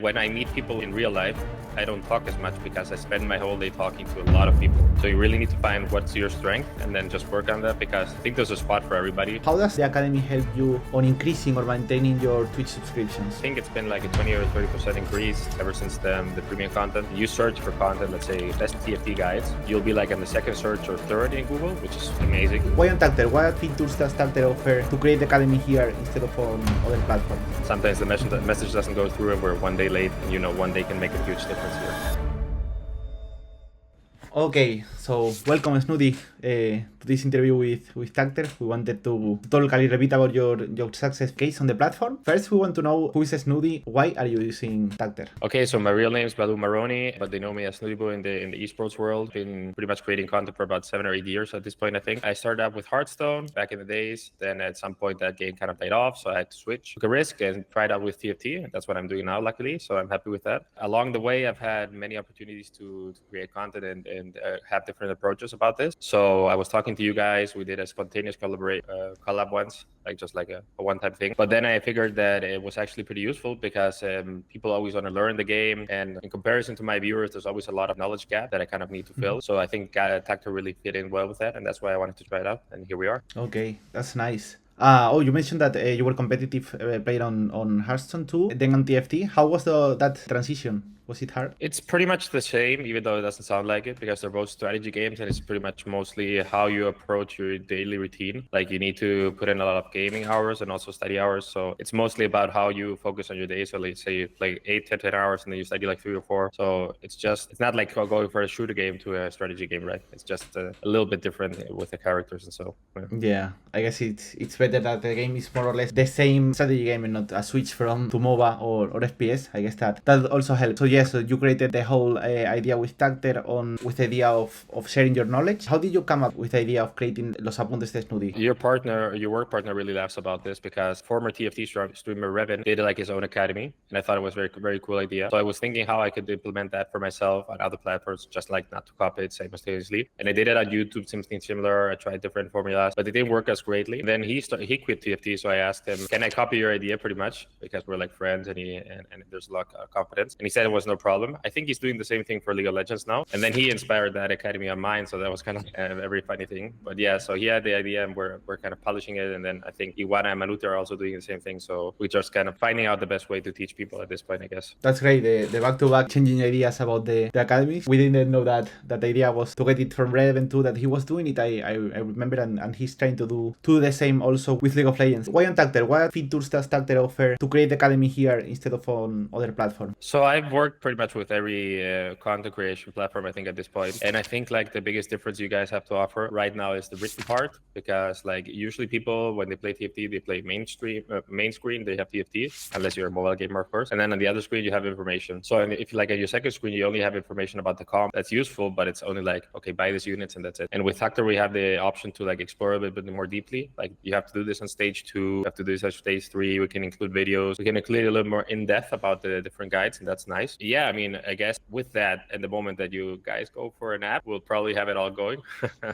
When I meet people in real life, I don't talk as much because I spend my whole day talking to a lot of people. So you really need to find what's your strength and then just work on that, because I think there's a spot for everybody. How does the Academy help you on increasing or maintaining your Twitch subscriptions? I think it's been like a 20 or 30% increase ever since the premium content. You search for content, let's say best TFT guides, you'll be like on the second search or third in Google, which is amazing. Why on Tacter? What features does Tacter offer to create the Academy here instead of on other platforms? Sometimes the message doesn't go through and we're one day late, and one day can make a huge difference here. Okay, so welcome Snoody to this interview with Tacter. We wanted to talk a little bit about your success case on the platform. First, we want to know who is Snoody. Why are you using Tacter? Okay, so my real name is Badu Maroni, but they know me as SnoodyBoo in the esports world. Been pretty much creating content for about 7 or 8 years at this point, I think. I started out with Hearthstone back in the days. Then at some point that game kind of died off, so I had to switch. Took a risk and tried out with TFT. And that's what I'm doing now, luckily. So I'm happy with that. Along the way, I've had many opportunities to create content and have different approaches about this. So I was talking to you guys. We did a spontaneous collab once, just like a one-time thing. But then I figured that it was actually pretty useful because people always want to learn the game. And in comparison to my viewers, there's always a lot of knowledge gap that I kind of need to fill. So I think Tacter really fit in well with that. And that's why I wanted to try it out. And here we are. Okay, that's nice. You mentioned that you were competitive player on Hearthstone too, then on TFT. How was that transition? Was it hard? It's pretty much the same, even though it doesn't sound like it, because they're both strategy games, and it's pretty much mostly how you approach your daily routine. Like you need to put in a lot of gaming hours and also study hours. So it's mostly about how you focus on your day. So let's say you play 8, 10 hours and then you study like 3 or 4. So it's not like going for a shooter game to a strategy game, right? It's just a little bit different with the characters and so. Yeah, I guess it's better that the game is more or less the same strategy game and not a switch to MOBA or FPS. I guess that also helps. So yeah, so you created the whole idea with Tacter with the idea of sharing your knowledge. How did you come up with the idea of creating Los Apuntes de Snoody? Your work partner really laughs about this because former TFT streamer Revan did like his own academy, and I thought it was a very, very cool idea. So I was thinking how I could implement that for myself on other platforms, just like not to copy it simultaneously. And I did it on YouTube, something similar. I tried different formulas, but it didn't work as greatly. And then he quit TFT, so I asked him, "Can I copy your idea?" Pretty much because we're like friends, and there's a lot of confidence. And he said it was no problem. I think he's doing the same thing for League of Legends now. And then he inspired that academy on mine, so that was kind of a very funny thing. But yeah, so he had the idea, and we're kind of polishing it. And then I think Iwana and Manute are also doing the same thing. So we're just kind of finding out the best way to teach people at this point, I guess. That's great. The back-to-back changing ideas about the academies. We didn't know that idea was to get it from Reven too, that he was doing it. I remember, and he's trying to do the same also with League of Legends. Why on Tacter? What features does Tacter offer to create the academy here instead of on other platforms? So I've worked pretty much with every content creation platform, I think, at this point. And I think like the biggest difference you guys have to offer right now is the written part, because like usually people, when they play TFT, they play main screen, they have TFT, unless you're a mobile gamer, of course. And then on the other screen, you have information. So if you like on your second screen, you only have information about the comp. That's useful, but it's only like, okay, buy these units and that's it. And with Tacter, we have the option to like explore a bit more deeply. Like you have to do this on stage 2, you have to do this on stage 3. We can include videos. We can include a little more in depth about the different guides, and that's nice. Yeah, I mean, I guess with that, and the moment that you guys go for an app, we'll probably have it all going.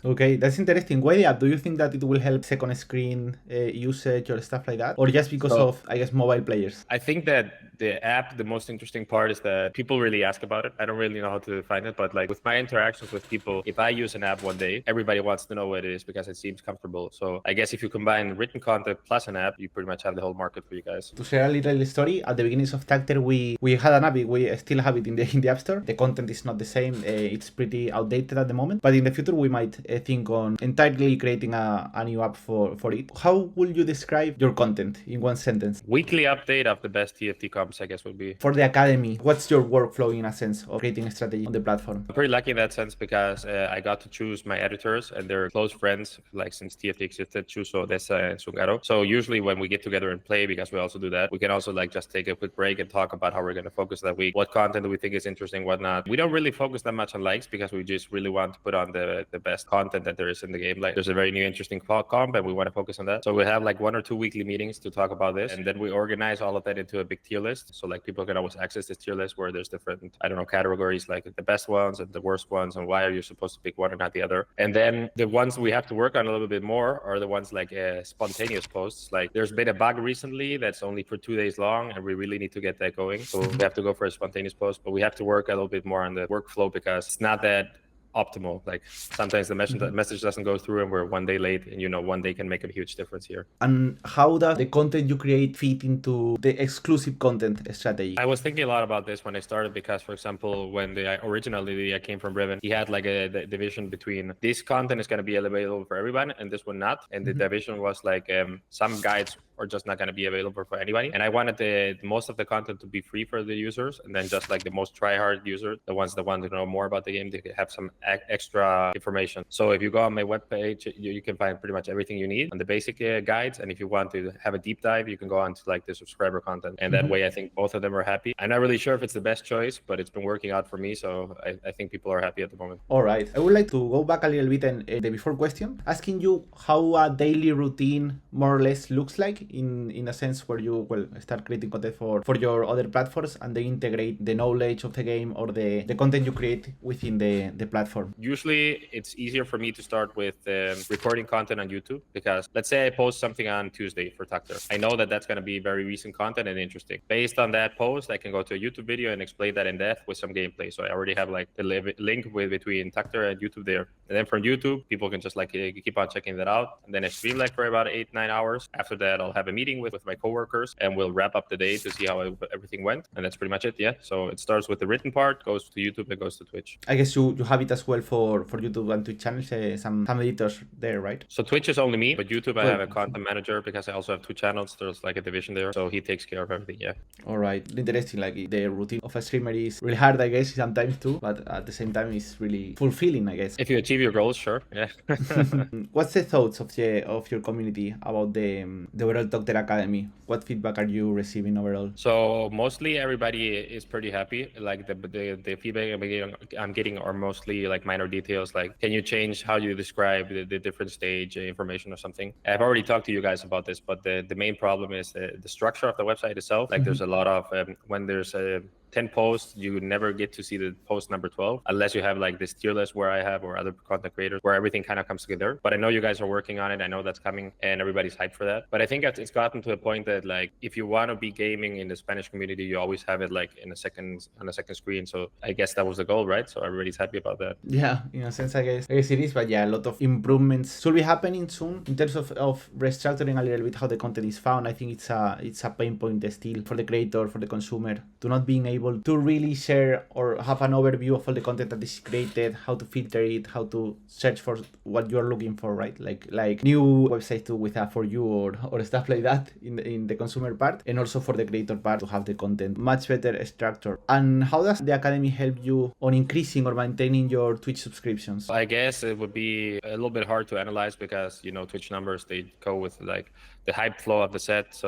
Okay, that's interesting. Why the app? Do you think that it will help second screen usage or stuff like that? Or just because of, I guess, mobile players? I think that the app, the most interesting part is that people really ask about it. I don't really know how to find it, but like with my interactions with people, if I use an app one day, everybody wants to know what it is because it seems comfortable. So I guess if you combine written content plus an app, you pretty much have the whole market for you guys. To share a little story, at the beginnings of Tacter, we had an app. We still have it in the App Store. The content is not the same. It's pretty outdated at the moment. But in the future, we might think on entirely creating a new app for it. How would you describe your content in one sentence? Weekly update of the best TFT comps, I guess, would be. For the academy, what's your workflow in a sense of creating a strategy on the platform? I'm pretty lucky in that sense because I got to choose my editors, and they're close friends, like since TFT existed, Chuso, Dessa, and Sungaro. So usually when we get together and play, because we also do that, we can also like just take a quick break and talk about how we're going to focus that week, what content do we think is interesting, what not. We don't really focus that much on likes because we just really want to put on the best content that there is in the game. Like there's a very new interesting comp, and we want to focus on that. So we have like 1 or 2 weekly meetings to talk about this, and then we organize all of that into a big tier list. list. So like people can always access this tier list where there's different, I don't know, categories like the best ones and the worst ones and why are you supposed to pick one and not the other. And then the ones we have to work on a little bit more are the ones like spontaneous posts. Like there's been a bug recently that's only for 2 days long and we really need to get that going. So we have to go for a spontaneous post, but we have to work a little bit more on the workflow because it's not that optimal. Like sometimes the message doesn't go through and we're 1 day late, and 1 day can make a huge difference here. And how does the content you create fit into the exclusive content strategy? I was thinking a lot about this when I started because, for example, when originally I came from Riven, he had like a division between this content is going to be available for everyone and this one not. And the division was like some guides are just not going to be available for anybody. And I wanted the most of the content to be free for the users, and then just like the most try-hard users, the ones that want to know more about the game, they could have some extra information. So if you go on my webpage, you can find pretty much everything you need on the basic guides. And if you want to have a deep dive, you can go on to like the subscriber content. And that way, I think both of them are happy. I'm not really sure if it's the best choice, but it's been working out for me. So I think people are happy at the moment. All right. I would like to go back a little bit and the before question, asking you how a daily routine more or less looks like in a sense where you start creating content for your other platforms and they integrate the knowledge of the game or the content you create within the platform. Usually it's easier for me to start with recording content on YouTube because let's say I post something on Tuesday for Tucker. I know that that's going to be very recent content and interesting. Based on that post, I can go to a YouTube video and explain that in depth with some gameplay. So I already have like the link between Tucker and YouTube there. And then from YouTube, people can just like keep on checking that out. And then I stream like for about 8-9 hours. After that, I'll have a meeting with my coworkers and we'll wrap up the day to see how everything went. And that's pretty much it. Yeah. So it starts with the written part, goes to YouTube, and goes to Twitch. I guess you have it as well for YouTube and Twitch channels, some editors there, right? So Twitch is only me, but YouTube I have a content manager because I also have 2 channels. There's like a division there. So he takes care of everything. Yeah. All right. Interesting. Like the routine of a streamer is really hard, I guess, sometimes too, but at the same time, it's really fulfilling, I guess. If you achieve your goals, sure. Yeah. What's the thoughts of your community about the overall Doctor Academy? What feedback are you receiving overall? So mostly everybody is pretty happy. Like the feedback I'm getting are mostly like minor details. Like, can you change how you describe the different stage information or something? I've already talked to you guys about this, but the main problem is the structure of the website itself. Like there's a lot of when there's 10 posts, you never get to see the post number 12 unless you have like this tier list where I have or other content creators where everything kind of comes together. But I know you guys are working on it. I know that's coming and everybody's hyped for that. But I think it's gotten to a point that like if you want to be gaming in the Spanish community, you always have it like on a second screen. So I guess that was the goal, right? So everybody's happy about that. Yeah, in a sense, I guess it is. But yeah, a lot of improvements should be happening soon in terms of restructuring a little bit how the content is found. I think it's a pain point still for the creator, for the consumer, to not being able to really share or have an overview of all the content that is created, how to filter it, how to search for what you're looking for, right? Like new websites too with a for you or stuff like that in the consumer part, and also for the creator part to have the content much better structured. And how does the Academy help you on increasing or maintaining your Twitch subscriptions? I guess it would be a little bit hard to analyze because Twitch numbers, they go with like the hype flow of the set.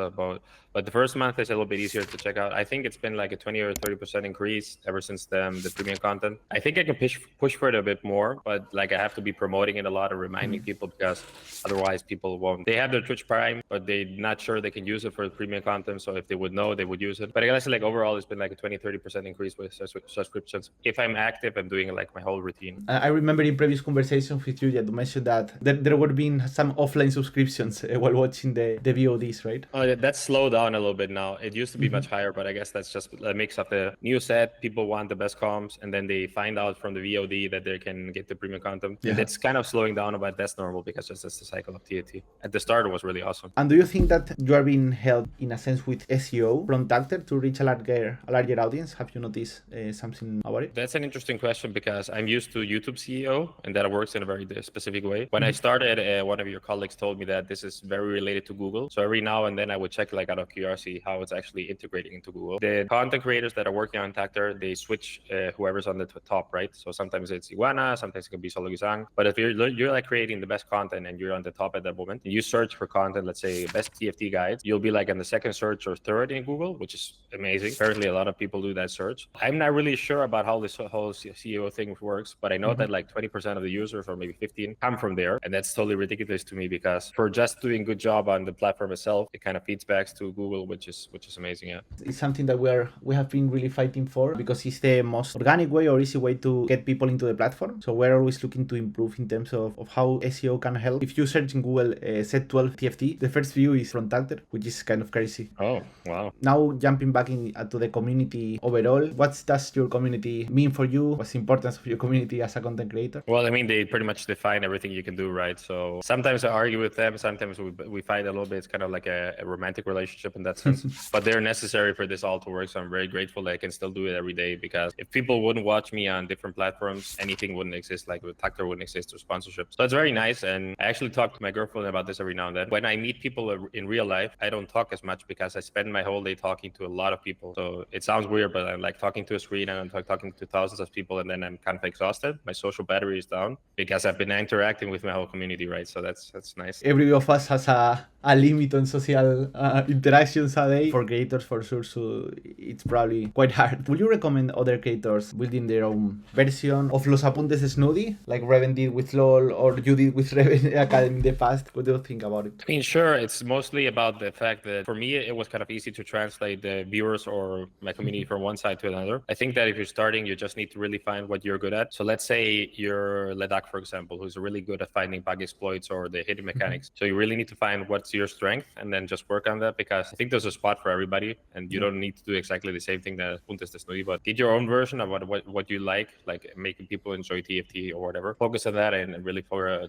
But the first month is a little bit easier to check out. I think it's been like a 20 or 30% increase ever since the premium content. I think I can push for it a bit more, but like I have to be promoting it a lot and reminding people because otherwise people won't. They have their Twitch Prime, but they're not sure they can use it for the premium content. So if they would know, they would use it. But I guess like overall, it's been like a 20-30% increase with subscriptions. If I'm active, I'm doing like my whole routine. I remember in previous conversations with you, you mentioned that there would have been some offline subscriptions while watching the VODs, right? Oh, yeah, that's slowed down a little bit now. It used to be much higher, but I guess that's just a mix of the new set. People want the best comms, and then they find out from the VOD that they can get the premium content. Yeah. And it's kind of slowing down, but that's normal because that's just the cycle of TAT. At the start, it was really awesome. And do you think that you are being helped in a sense with SEO from Tacter to reach a larger audience? Have you noticed something about it? That's an interesting question because I'm used to YouTube CEO, and that works in a very specific way. When I started, one of your colleagues told me that this is very related to Google. So every now and then I would check like out of curiosity how it's actually integrating into Google. The content creators that are working on Tacter, they switch whoever's on the top, right? So sometimes it's Iguana, sometimes it can be Solo Gisang. But if you're like creating the best content and you're on the top at that moment, and you search for content, let's say best TFT guides, you'll be like on the second search or third in Google, which is amazing. Apparently a lot of people do that search. I'm not really sure about how this whole CEO thing works, but I know that like 20% of the users or maybe 15 come from there. And that's totally ridiculous to me because for just doing good job on the platform itself, it kind of feeds back to Google, which is amazing. Yeah. It's something that we have been really fighting for because it's the most organic way or easy way to get people into the platform. So we're always looking to improve in terms of how SEO can help. If you search in Google Z12 TFT, the first view is from Tacter, which is kind of crazy. Oh, wow. Now jumping back into the community overall, what does your community mean for you? What's the importance of your community as a content creator? Well, I mean, they pretty much define everything you can do, right? So sometimes I argue with them, sometimes we fight a little bit. It's kind of like a romantic relationship in that sense, but they're necessary for this all to work. So I'm very grateful that I can still do it every day, because if people wouldn't watch me on different platforms, anything wouldn't exist. Like with Tactor wouldn't exist or sponsorship. So it's very nice. And I actually talk to my girlfriend about this every now and then. When I meet people in real life, I don't talk as much because I spend my whole day talking to a lot of people. So it sounds weird, but I'm like talking to a screen and I'm talking to thousands of people, and then I'm kind of exhausted. My social battery is down because I've been interacting with my whole community, right? So that's nice. Every of us has a limit on social interactions a day. For creators, for sure, so it's probably quite hard. Would you recommend other creators building their own version of Los Apuntes de Snoody, like Reven did with LOL or you did with Reven Academy in the past? What do you think about it? I mean, sure, it's mostly about the fact that for me, it was kind of easy to translate the viewers or my community from one side to another. I think that if you're starting, you just need to really find what you're good at. So let's say you're Ledak, for example, who's really good at finding bug exploits or the hidden mechanics. So you really need to find what's your strength and then just work on that, because I think there's a spot for everybody, and you don't need to do exactly the same thing that Puntes de Snoody, but get your own version of what you like making people enjoy TFT or whatever. Focus on that and really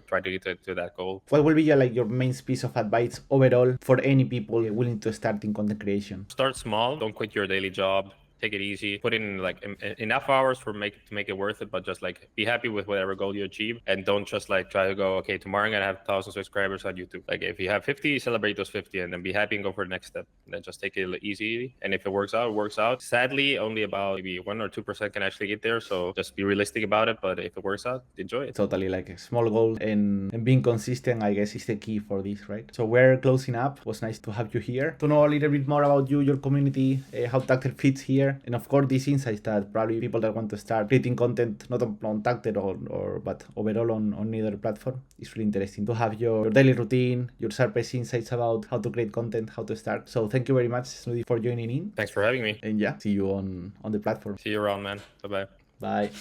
try to get to that goal. What will be your main piece of advice overall for any people willing to start in content creation? Start small. Don't quit your daily job. Take it easy. Put in like enough hours to make it worth it, but just like be happy with whatever goal you achieve, and don't just like try to go, okay, tomorrow I'm gonna have 1,000 subscribers on YouTube. Like if you have 50, celebrate those 50, and then be happy and go for the next step. And then just take it easy, and if it works out, it works out. Sadly, only about maybe 1 or 2% can actually get there, so just be realistic about it. But if it works out, enjoy it. Totally, like a small goal and being consistent, I guess, is the key for this, right? So we're closing up. It was nice to have you here to know a little bit more about you, your community, how Tacter fits here, and of course this insights that probably people that want to start creating content not on Tacter or but overall on either platform. It's really interesting to have your daily routine, your surface insights about how to create content, how to start. So thank you very much, Snoody, for joining in. Thanks for having me. And yeah, see you on the platform. See you around, man. Bye-bye. Bye.